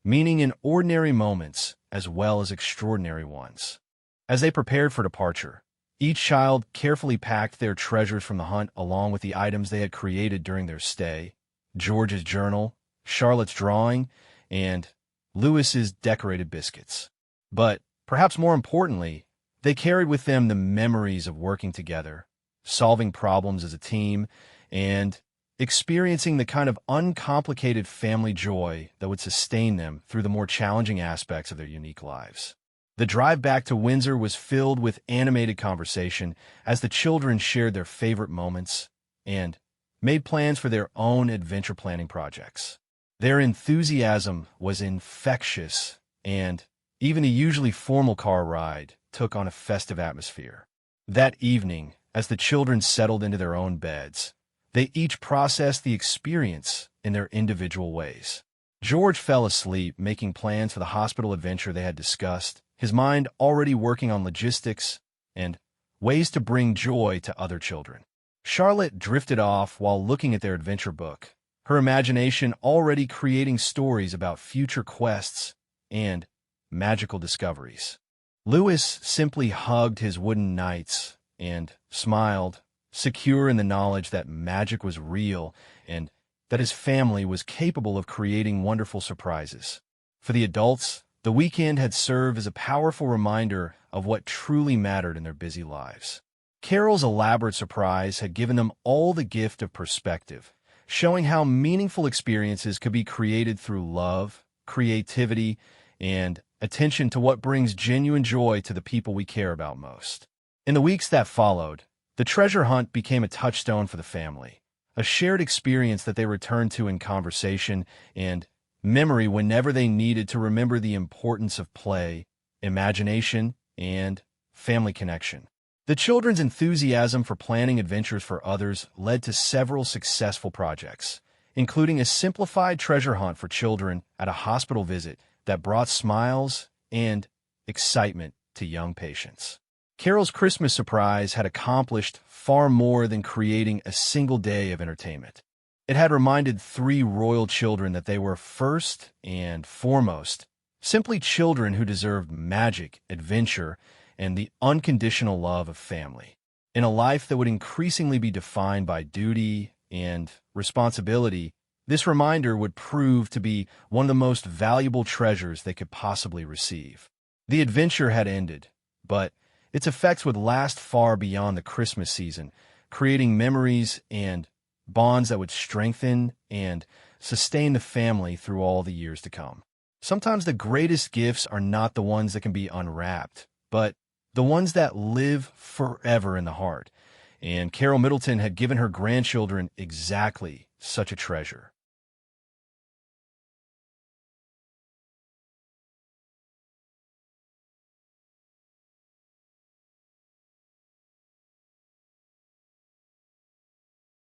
meaning in ordinary moments as well as extraordinary ones. As they prepared for departure, each child carefully packed their treasures from the hunt along with the items they had created during their stay: George's journal, Charlotte's drawing, and Lewis's decorated biscuits. But perhaps more importantly, they carried with them the memories of working together, solving problems as a team, and experiencing the kind of uncomplicated family joy that would sustain them through the more challenging aspects of their unique lives. The drive back to Windsor was filled with animated conversation as the children shared their favorite moments and made plans for their own adventure planning projects. Their enthusiasm was infectious, and even a usually formal car ride took on a festive atmosphere. That evening, as the children settled into their own beds, they each processed the experience in their individual ways. George fell asleep making plans for the hospital adventure they had discussed, his mind already working on logistics and ways to bring joy to other children. Charlotte drifted off while looking at their adventure book, her imagination already creating stories about future quests and magical discoveries. Lewis simply hugged his wooden knights and smiled, secure in the knowledge that magic was real and that his family was capable of creating wonderful surprises. For the adults, the weekend had served as a powerful reminder of what truly mattered in their busy lives. Carol's elaborate surprise had given them all the gift of perspective, showing how meaningful experiences could be created through love, creativity, and attention to what brings genuine joy to the people we care about most. In the weeks that followed, the treasure hunt became a touchstone for the family, a shared experience that they returned to in conversation and memory whenever they needed to remember the importance of play, imagination, and family connection. The children's enthusiasm for planning adventures for others led to several successful projects, including a simplified treasure hunt for children at a hospital visit that brought smiles and excitement to young patients. Carol's Christmas surprise had accomplished far more than creating a single day of entertainment. It had reminded three royal children that they were first and foremost simply children who deserved magic, adventure, and the unconditional love of family. In a life that would increasingly be defined by duty and responsibility, this reminder would prove to be one of the most valuable treasures they could possibly receive. The adventure had ended, but its effects would last far beyond the Christmas season, creating memories and bonds that would strengthen and sustain the family through all the years to come. Sometimes the greatest gifts are not the ones that can be unwrapped, but the ones that live forever in the heart. And Carole Middleton had given her grandchildren exactly such a treasure.